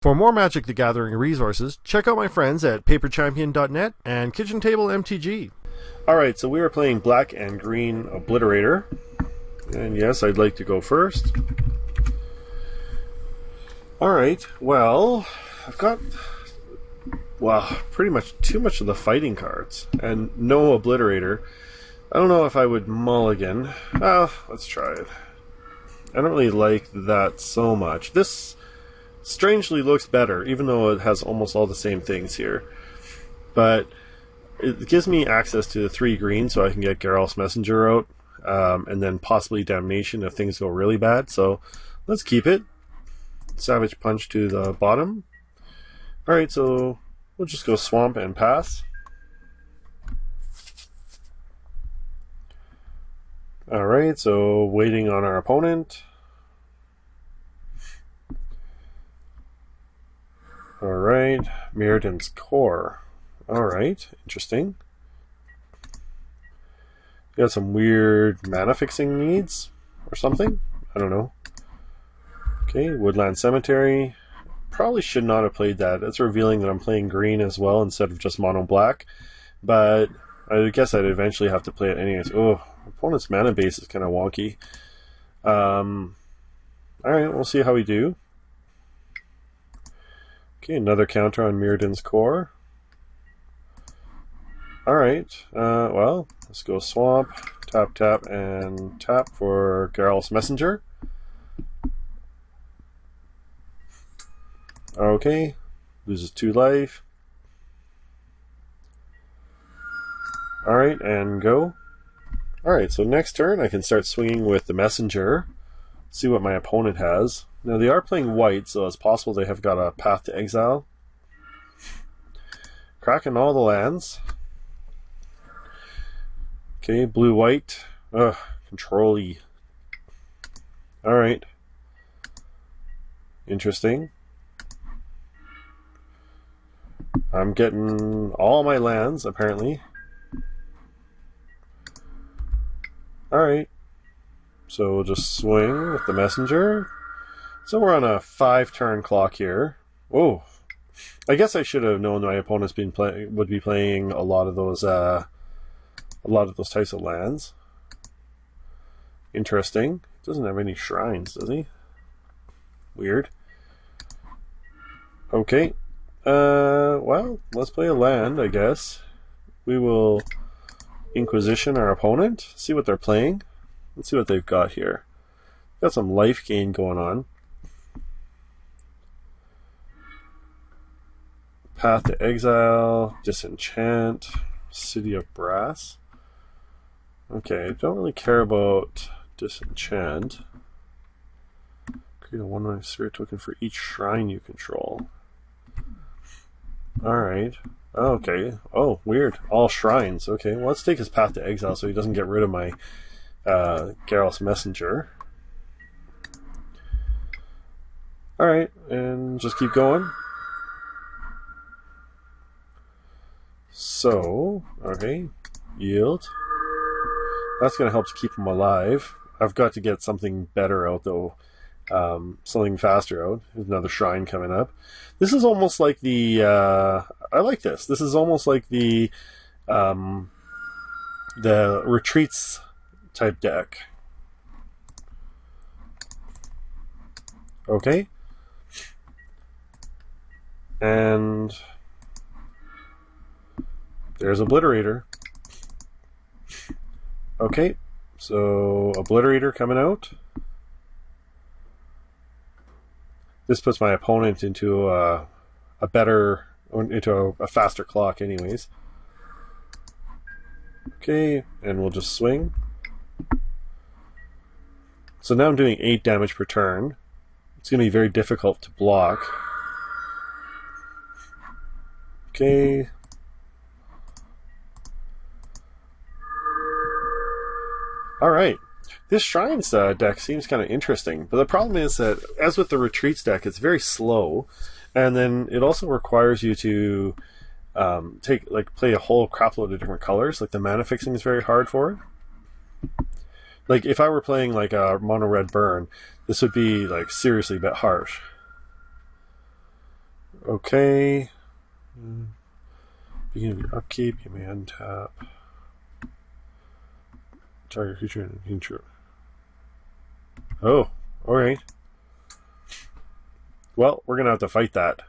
For more Magic the Gathering resources, check out my friends at paperchampion.net and Kitchen Table MTG. Alright, so we are playing Black and Green Obliterator. And yes, I'd like to go first. Alright, well, I've got, pretty much too much of the fighting cards. And no Obliterator. I don't know if I would mulligan. Let's try it. I don't really like that so much. This strangely looks better, even though it has almost all the same things here. But it gives me access to the 3 green, so I can get Geralf's Messenger out, and then possibly Damnation if things go really bad. So let's keep it. Savage Punch to the bottom. Alright, so we'll just go Swamp and pass. Alright, so waiting on our opponent. Alright, Mirrodin's Core. Alright, interesting. Got some weird mana fixing needs or something? I don't know. Okay, Woodland Cemetary. Probably should not have played that. It's revealing that I'm playing green as well instead of just mono black. But I guess I'd eventually have to play it anyways. Oh, opponent's mana base is kind of wonky. Alright, we'll see how we do. Okay, another counter on Mirrodin's Core. Alright, well, let's go Swamp, tap, tap, and tap for Geralf's Messenger. Okay, loses 2 life. Alright, and go. Alright, so next turn I can start swinging with the Messenger. See what my opponent has. Now they are playing white, so it's possible they have got a Path to Exile. Cracking all the lands. Okay, blue-white. Ugh, control-y. Alright. Interesting. I'm getting all my lands, apparently. Alright. So we'll just swing with the Messenger. So we're on a 5-turn clock here. Whoa. I guess I should have known my opponent's would be playing a lot of those types of lands. Interesting. Doesn't have any shrines, does he? Weird. Okay. Well, let's play a land, I guess. We will Inquisition our opponent. See what they're playing. Let's see what they've got here. Got some life gain going on. Path to Exile, Disenchant, City of Brass. Okay, I don't really care about Disenchant. Create a 1/1 spirit token for each shrine you control. Alright. Okay. Oh, weird. All shrines. Okay, well, let's take his Path to Exile so he doesn't get rid of my Geralf's Messenger. Alright, and just keep going. So, okay, yield. That's going to help to keep him alive. I've got to get something better out, though. Something faster out. There's another shrine coming up. This is almost like the... I like this. This is almost like the Retreats type deck. Okay. And there's Obliterator. Okay, so Obliterator coming out. This puts my opponent into a faster clock anyways. Okay, and we'll just swing. So now I'm doing 8 damage per turn. It's going to be very difficult to block. Okay. Alright. This Shrines deck seems kind of interesting, but the problem is that, as with the Retreats deck, it's very slow, and then it also requires you to play a whole crapload of different colors. Like, the mana fixing is very hard for it. Like, if I were playing like a mono red burn, this would be like seriously a bit harsh. Okay. Beginning of your upkeep, you may untap. Target creature and intro. Oh, alright. Well, we're gonna have to fight that.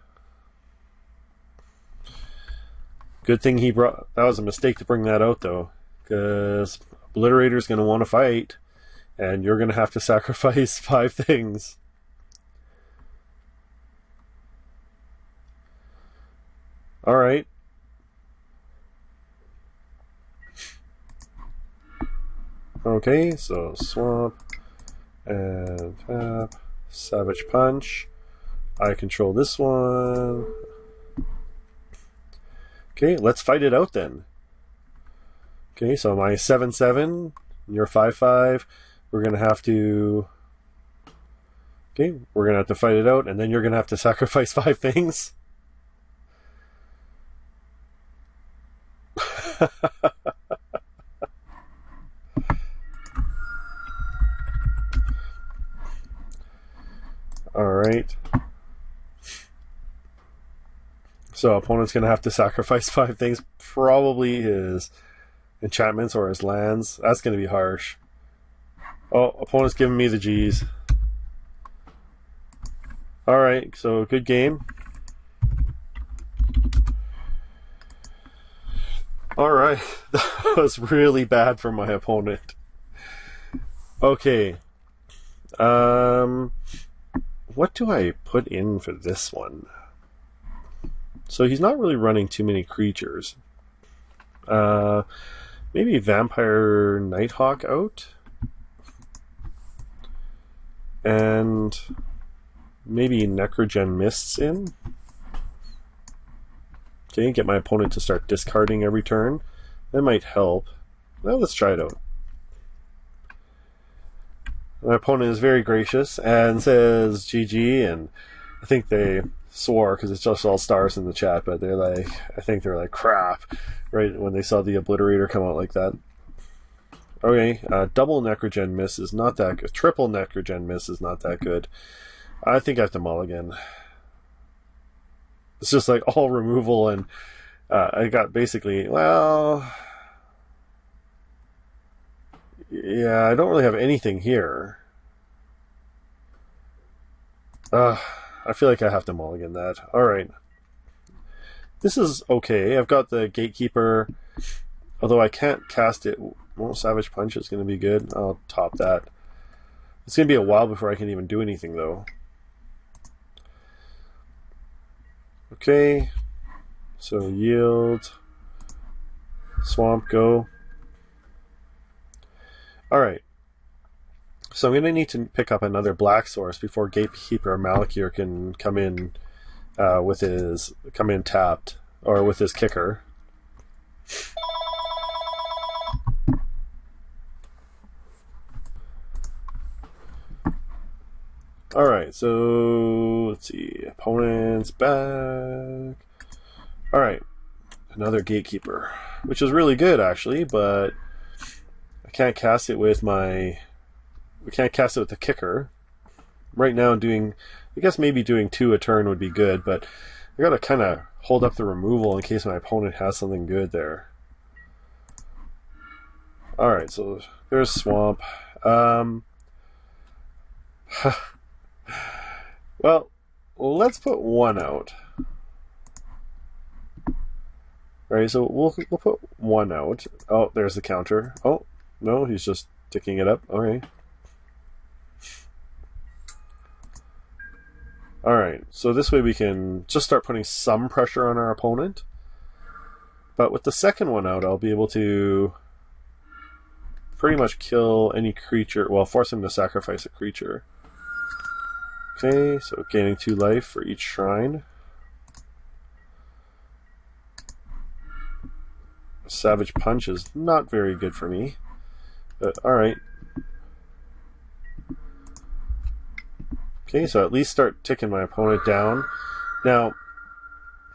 Good thing he brought... That was a mistake to bring that out, though. Because Obliterator's gonna want to fight. And you're gonna have to sacrifice 5 things. Alright. Okay, so swamp and tap, Savage Punch. I control this one. Okay, let's fight it out then. Okay, so my 7/7, you're 5/5. We're gonna have to. Okay, we're gonna have to fight it out, and then you're gonna have to sacrifice 5 things. Alright. So opponent's going to have to sacrifice 5 things. Probably his enchantments or his lands. That's going to be harsh. Oh, opponent's giving me the G's. Alright, so good game. Alright, that was really bad for my opponent. Okay. What do I put in for this one? So he's not really running too many creatures. Maybe Vampire Nighthawk out? And maybe Necrogen Mists in? Okay, get my opponent to start discarding every turn. That might help. Well, let's try it out. My opponent is very gracious and says GG, and I think they swore because it's just all stars in the chat, but they're like, I think they're like crap, right, when they saw the Obliterator come out like that. Okay, double Necrogen Miss is not that good. Triple Necrogen Miss is not that good. I think I have to mulligan. It's just like all removal, and I got basically, well... Yeah, I don't really have anything here. I feel like I have to mulligan that. Alright. This is okay. I've got the Gatekeeper, although I can't cast it. Well, Savage Punch is going to be good. I'll top that. It's going to be a while before I can even do anything, though. Okay. So, yield. Swamp, go. Alright, so I'm going to need to pick up another black source before Gatekeeper of Malakir can come in tapped, or with his kicker. Alright, so let's see, opponent's back. Alright, another Gatekeeper, which is really good actually, but I can't cast it with my... We can't cast it with the kicker. Right now I guess maybe doing 2 a turn would be good, but I gotta kind of hold up the removal in case my opponent has something good there. Alright, so there's Swamp. Well, let's put 1 out. Alright, so we'll put 1 out. Oh, there's the counter. Oh. No, he's just ticking it up. Okay. Alright, so this way we can just start putting some pressure on our opponent. But with the second one out, I'll be able to pretty much kill any creature. Well, force him to sacrifice a creature. Okay, so gaining 2 life for each shrine. Savage Punch is not very good for me. But, alright. Okay, so at least start ticking my opponent down. Now,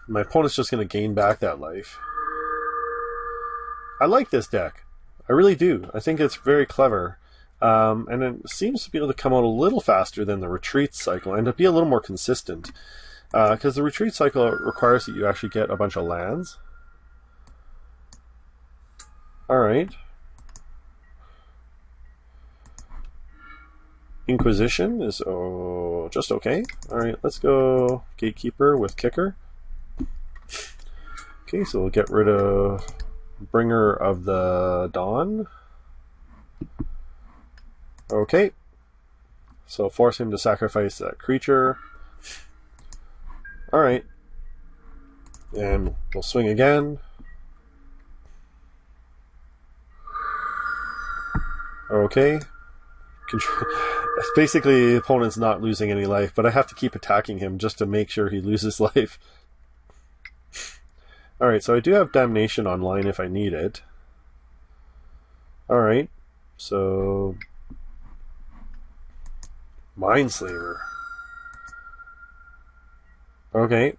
my opponent's just going to gain back that life. I like this deck. I really do. I think it's very clever. And it seems to be able to come out a little faster than the retreat cycle and to be a little more consistent. Because the retreat cycle requires that you actually get a bunch of lands. Alright. Inquisition is just okay. Alright, let's go Gatekeeper with Kicker. Okay, so we'll get rid of Bringer of the Dawn. Okay. So force him to sacrifice that creature. Alright. And we'll swing again. Okay. Basically, the opponent's not losing any life, but I have to keep attacking him just to make sure he loses life. Alright, so I do have Damnation online if I need it. Alright, so... Mindslaver. Okay.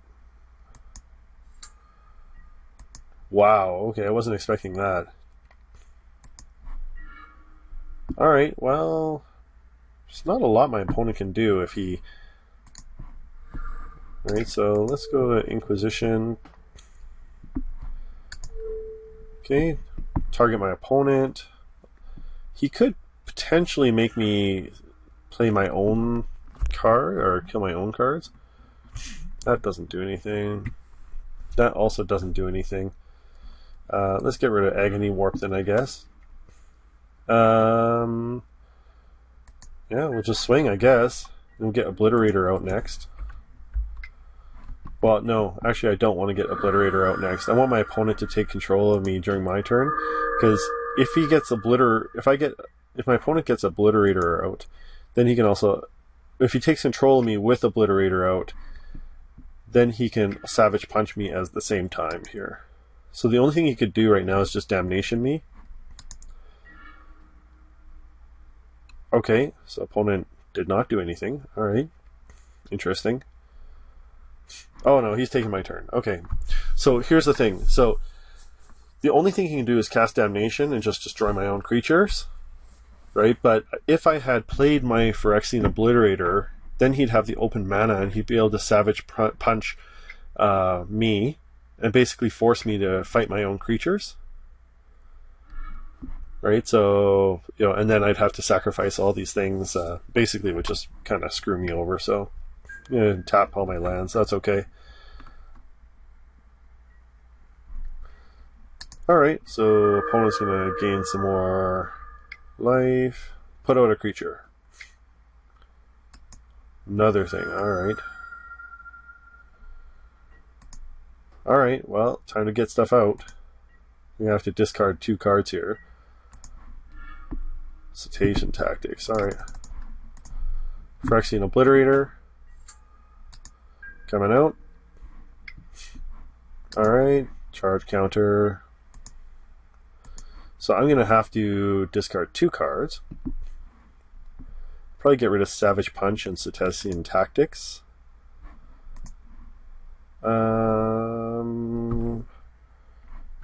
Wow, okay, I wasn't expecting that. Alright, well... There's not a lot my opponent can do if he... Alright, so let's go to Inquisition. Okay, target my opponent. He could potentially make me play my own card, or kill my own cards. That doesn't do anything. That also doesn't do anything. Let's get rid of Agony Warp then, I guess. Yeah, we'll just swing, I guess. And we'll get Obliterator out next. Well, no, actually I don't want to get Obliterator out next. I want my opponent to take control of me during my turn, because if he gets if my opponent gets Obliterator out, then he can also, if he takes control of me with Obliterator out, then he can Savage Punch me at the same time here. So the only thing he could do right now is just Damnation me. Okay, so opponent did not do anything. Alright, interesting. Oh no, he's taking my turn. Okay, so here's the thing. So the only thing he can do is cast Damnation and just destroy my own creatures, right? But if I had played my Phyrexian Obliterator, then he'd have the open mana and he'd be able to Savage Punch me and basically force me to fight my own creatures. Right, so, you know, and then I'd have to sacrifice all these things. Basically, it would just kind of screw me over. So, you know, tap all my lands. That's okay. Alright, so opponent's going to gain some more life. Put out a creature. Another thing, alright. Alright, well, time to get stuff out. We have to discard 2 cards here. Setessan Tactics, alright. Phyrexian Obliterator. Coming out. Alright, charge counter. So I'm going to have to discard 2 cards. Probably get rid of Savage Punch and Setessan Tactics.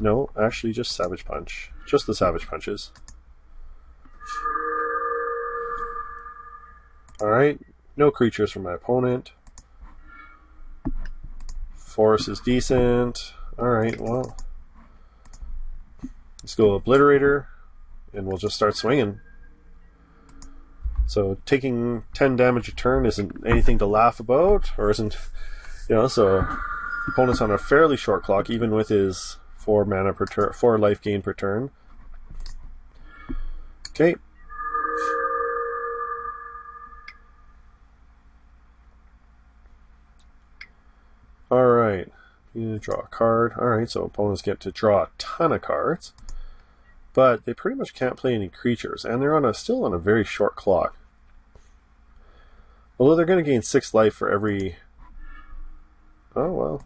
No, actually just Savage Punch. Just the Savage Punches. Alright, no creatures from my opponent. Force is decent. Alright, well. Let's go Obliterator, and we'll just start swinging. So taking 10 damage a turn isn't anything to laugh about, or isn't, you know, so opponent's on a fairly short clock, even with his 4 mana per turn, 4 life gain per turn. Okay. Alright, you draw a card. Alright, so opponents get to draw a ton of cards. But they pretty much can't play any creatures, and they're still on a very short clock. Although they're going to gain 6 life for every... Oh, well.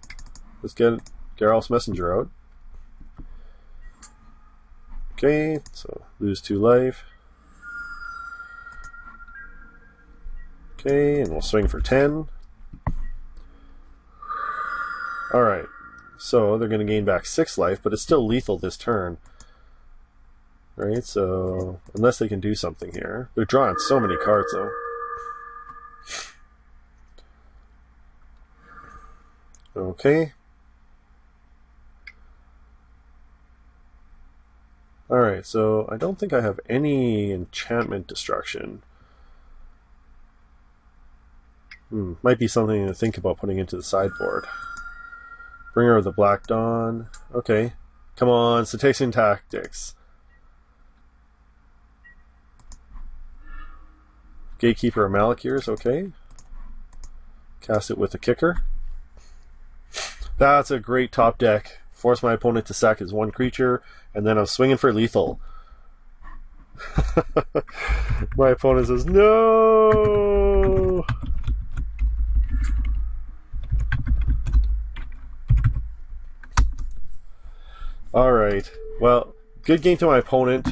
Let's get Geralf's Messenger out. Okay, so lose 2 life. Okay, and we'll swing for 10. Alright, so they're going to gain back 6 life, but it's still lethal this turn. Right, so unless they can do something here. They're drawing so many cards, though. Okay. Alright, so I don't think I have any enchantment destruction. Might be something to think about putting into the sideboard. Bringer of the Black Dawn. Okay. Come on, Setessan Tactics. Gatekeeper of Malakir is okay. Cast it with a kicker. That's a great top deck. Force my opponent to sack his one creature, and then I'm swinging for lethal. My opponent says, no! Alright. Well, good game to my opponent.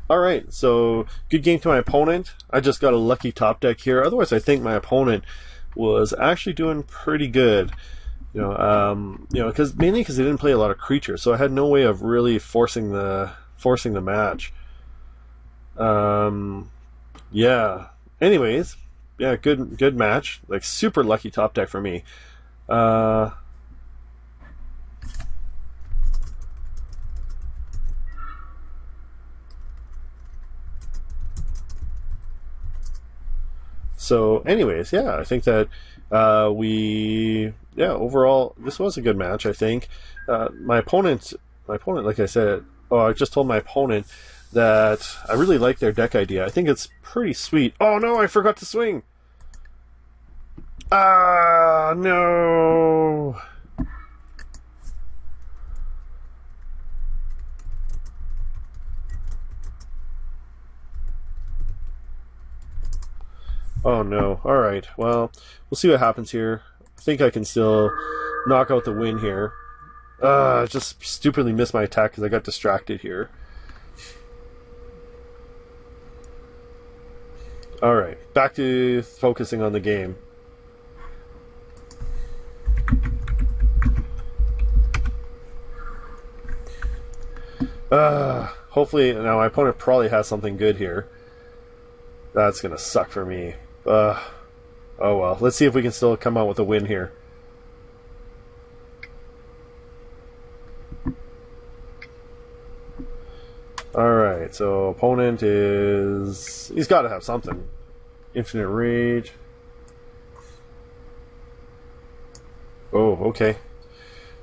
Alright, so good game to my opponent. I just got a lucky top deck here. Otherwise, I think my opponent was actually doing pretty good. Mainly because they didn't play a lot of creatures, so I had no way of really forcing the match. Yeah. Anyways, yeah, good match. Like super lucky top deck for me. So, anyways, yeah, I think that overall, this was a good match, I think. My opponent, like I said, I just told my opponent that I really like their deck idea. I think it's pretty sweet. Oh no, I forgot to swing! Ah, no! Oh no. Alright, well, we'll see what happens here. I think I can still knock out the win here. I just stupidly missed my attack because I got distracted here. Alright, back to focusing on the game. Hopefully, now my opponent probably has something good here. That's gonna suck for me. Oh well, let's see if we can still come out with a win here. Alright, so opponent is... he's got to have something. Infinite Rage. Oh, okay.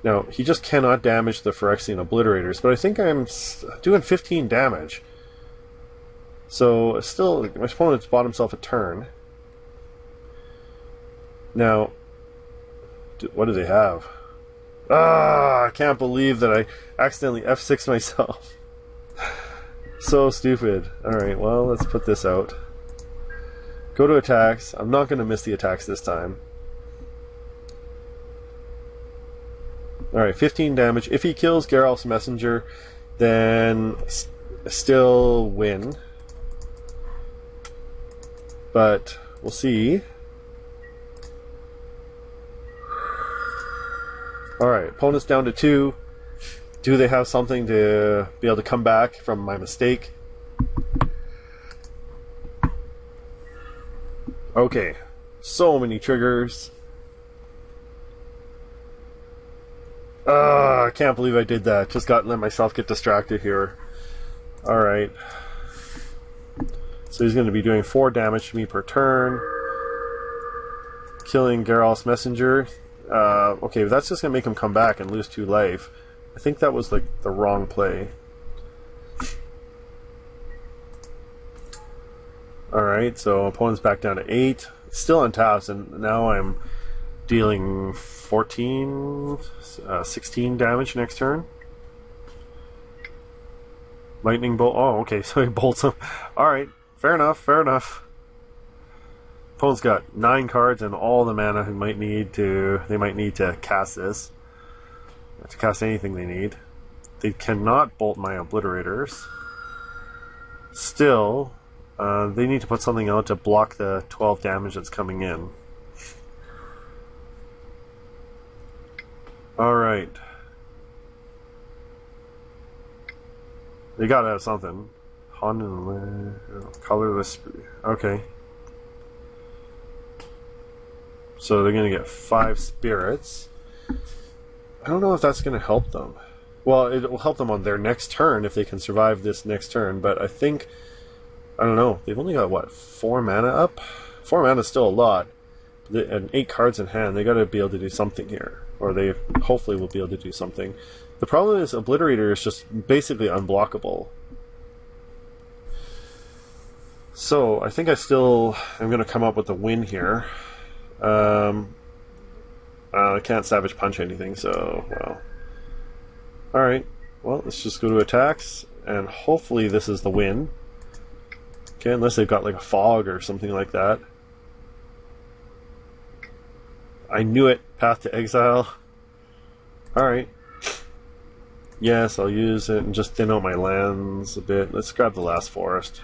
Now, he just cannot damage the Phyrexian Obliterators, but I think I'm doing 15 damage. So, still, my opponent's bought himself a turn. Now, what do they have? I can't believe that I accidentally F6 myself. So stupid. Alright, well, let's put this out. Go to attacks. I'm not going to miss the attacks this time. Alright, 15 damage. If he kills Geralf's Messenger, then still win. But we'll see. Alright, opponent's down to 2. Do they have something to be able to come back from my mistake? Okay, so many triggers. I can't believe I did that. Just let myself get distracted here. Alright. So he's going to be doing 4 damage to me per turn. Killing Geralf's Messenger. Okay, but that's just going to make him come back and lose 2 life. I think that was like the wrong play. Alright, so opponent's back down to 8. Still untapped, and now I'm dealing 16 damage next turn. Lightning bolt. Oh, okay, so he bolts him. Alright, fair enough, fair enough. Opponent's got 9 cards and all the mana they might need to cast this. To cast anything they need. They cannot bolt my Obliterators. Still, they need to put something out to block the 12 damage that's coming in. Alright. They gotta have something. Colorless. Okay. So they're gonna get 5 spirits. I don't know if that's gonna help them. Well, it will help them on their next turn if they can survive this next turn, but I think, I don't know, they've only got, what, 4 mana up? 4 mana is still a lot. And 8 cards in hand, they gotta be able to do something here. Or they hopefully will be able to do something. The problem is Obliterator is just basically unblockable. So, I think I still am gonna come up with a win here. I can't Savage Punch anything, so, well. Alright, well, let's just go to attacks, and hopefully this is the win. Okay, unless they've got like a fog or something like that. I knew it, Path to Exile. Alright. Yes, I'll use it and just thin out my lands a bit. Let's grab the last forest.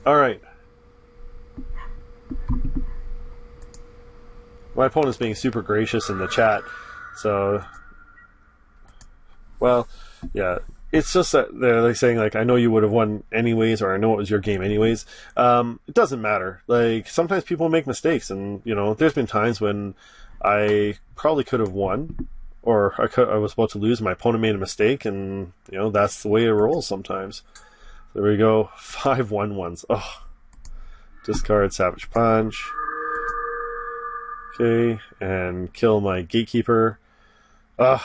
Alright. My opponent's being super gracious in the chat, so, well, yeah, it's just that they're like saying, like, I know you would have won anyways, or I know it was your game anyways. It doesn't matter. Like, sometimes people make mistakes, and, you know, there's been times when I probably could have won, or I was about to lose, my opponent made a mistake, and, you know, that's the way it rolls sometimes. There we go, 5 1/1s. Oh, discard Savage Punch. Okay, and kill my Gatekeeper. Alright.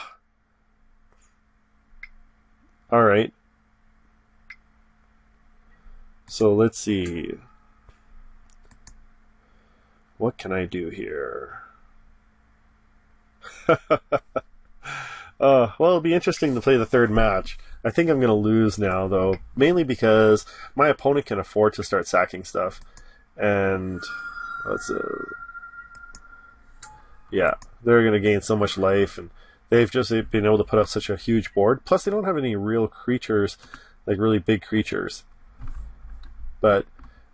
So let's see. What can I do here? Well, it'll be interesting to play the third match. I think I'm going to lose now, though. Mainly because my opponent can afford to start sacking stuff. And let's... yeah, they're going to gain so much life, and they've just been able to put up such a huge board. Plus, they don't have any real creatures, like really big creatures. But,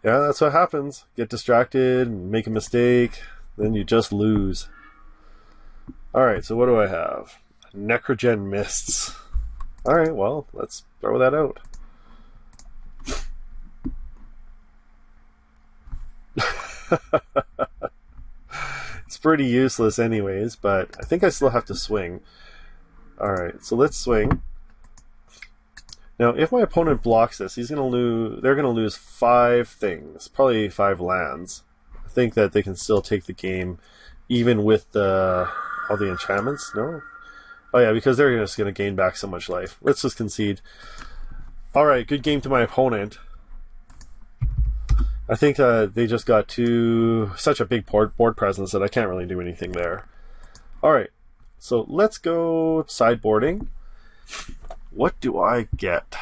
yeah, that's what happens. Get distracted, make a mistake, then you just lose. Alright, so what do I have? Necrogen Mists. Alright, well, let's throw that out. It's pretty useless anyways, but I think I still have to swing. Alright, so let's swing. Now, if my opponent blocks this, they're gonna lose 5 things, probably 5 lands. I think that they can still take the game, even with all the enchantments. No? Oh yeah, because they're just gonna gain back so much life. Let's just concede. Alright, good game to my opponent. I think they just got such a big board presence that I can't really do anything there. Alright, so let's go sideboarding. What do I get?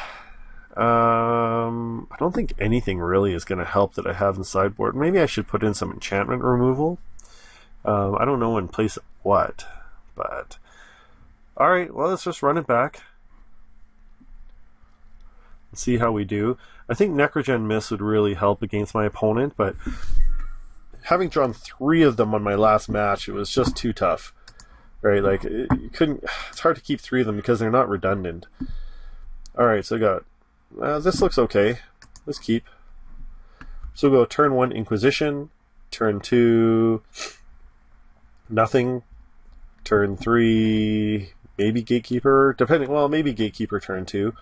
I don't think anything really is going to help that I have in sideboard. Maybe I should put in some enchantment removal. I don't know in place of what, but... Alright, well, let's just run it back. Let's see how we do. I think Necrogen Mists would really help against my opponent, but having drawn 3 of them on my last match, it was just too tough. Right, like, you couldn't... It's hard to keep 3 of them because they're not redundant. Alright, so I got... this looks okay. Let's keep. So we'll go turn 1 Inquisition, turn 2 nothing, turn 3 maybe Gatekeeper, depending... Well, maybe Gatekeeper turn 2.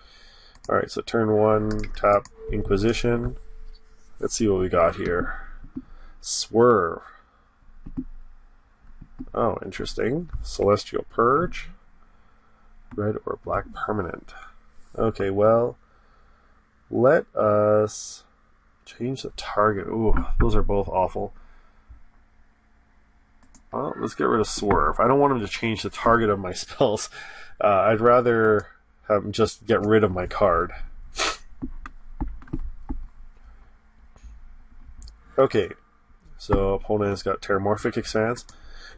Alright, so turn 1, tap Inquisition. Let's see what we got here. Swerve. Oh, interesting. Celestial Purge. Red or black permanent. Okay, well, let us change the target. Ooh, those are both awful. Well, let's get rid of Swerve. I don't want him to change the target of my spells. I'd rather have him just get rid of my card. Okay, so opponent's got Terramorphic Expanse.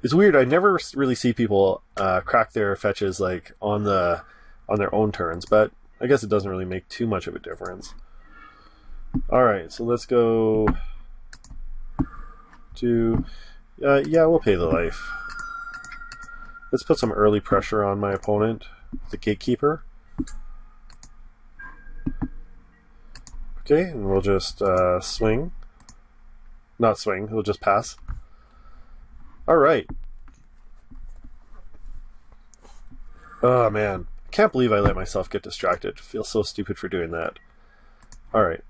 It's weird, I never really see people crack their fetches like on their own turns, but I guess it doesn't really make too much of a difference. Alright, so let's go to... yeah, we'll pay the life. Let's put some early pressure on my opponent, the Gatekeeper. Okay, and we'll just swing. Not swing, we'll just pass. Alright. Oh man, I can't believe I let myself get distracted. I feel so stupid for doing that. Alright.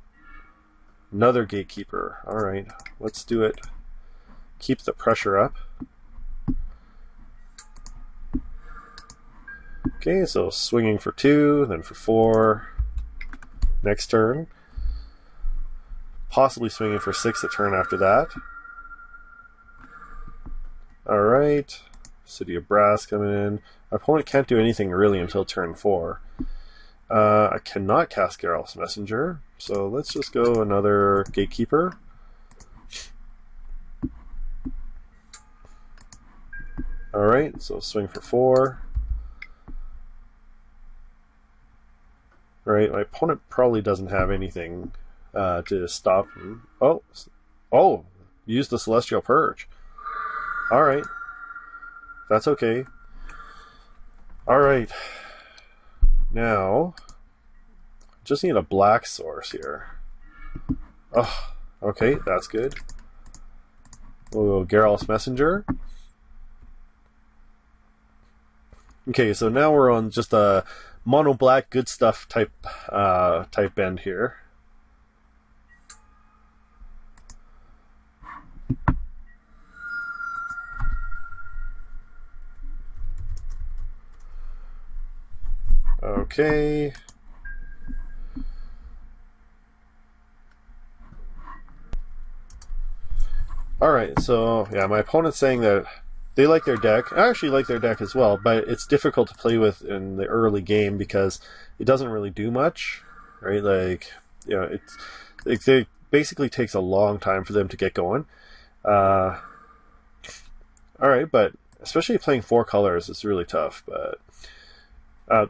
Another Gatekeeper. Alright, let's do it. Keep the pressure up. Okay, so swinging for 2, then for 4. Next turn. Possibly swinging for 6 the turn after that. Alright. City of Brass coming in. My opponent can't do anything really until turn 4. I cannot cast Geralf's Messenger, so let's just go another Gatekeeper. Alright, so swing for 4. Alright, my opponent probably doesn't have anything to stop him. Oh, use the Celestial Purge. Alright, that's okay. Alright, now, just need a black source here. Oh, okay, that's good. We'll go Geralf's Messenger. Okay, so now we're on just a mono black good stuff type bend here. Okay. Alright, so yeah, my opponent's saying that they like their deck. I actually like their deck as well, but it's difficult to play with in the early game because it doesn't really do much, right? Like, you know, it basically takes a long time for them to get going. Alright, but especially playing 4 colors, it's really tough, but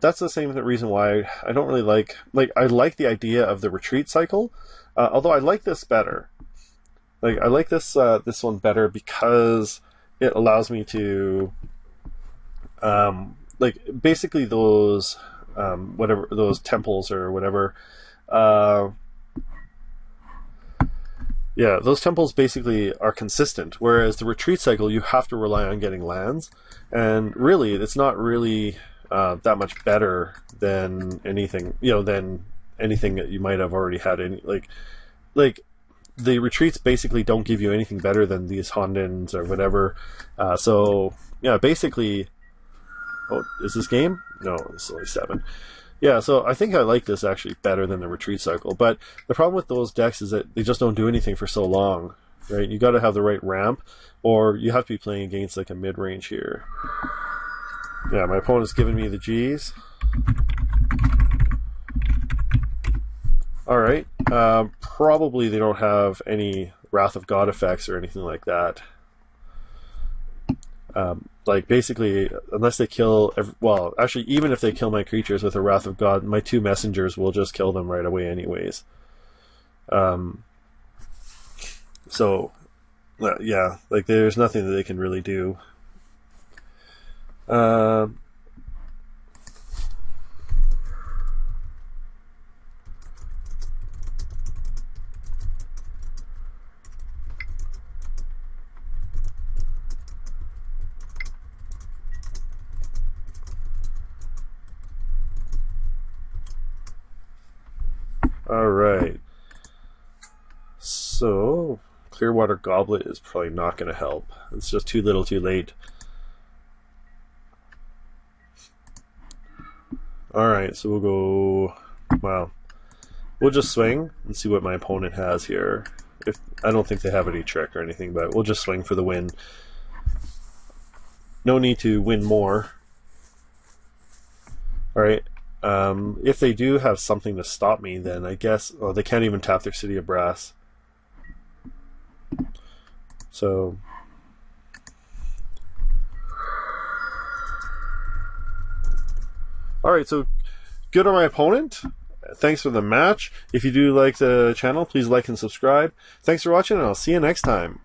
that's the same reason why I don't really like I like the idea of the retreat cycle, although I like this better. Like, I like this one better because it allows me to like basically those whatever those temples or whatever, yeah, those temples basically are consistent, whereas the retreat cycle you have to rely on getting lands, and really it's not really that much better than anything, you know, than anything that you might have already had. Like the retreats basically don't give you anything better than these Hondens or whatever. So yeah, basically, oh, is this game? No, it's only 7. Yeah, so I think I like this actually better than the retreat cycle. But the problem with those decks is that they just don't do anything for so long, right? You got to have the right ramp, or you have to be playing against like a mid-range here. Yeah, my opponent's giving me the G's. Alright, probably they don't have any Wrath of God effects or anything like that. Like, basically, unless they kill... well, actually, even if they kill my creatures with a Wrath of God, my 2 messengers will just kill them right away anyways. So, yeah, like, there's nothing that they can really do. Alright. So, Clearwater Goblet is probably not going to help. It's just too little too late. Alright, so we'll go... Well, we'll just swing and see what my opponent has here. I don't think they have any trick or anything, but we'll just swing for the win. No need to win more. Alright. If they do have something to stop me, then I guess... Oh, they can't even tap their City of Brass. So... Alright, so good on my opponent. Thanks for the match. If you do like the channel, please like and subscribe. Thanks for watching, and I'll see you next time.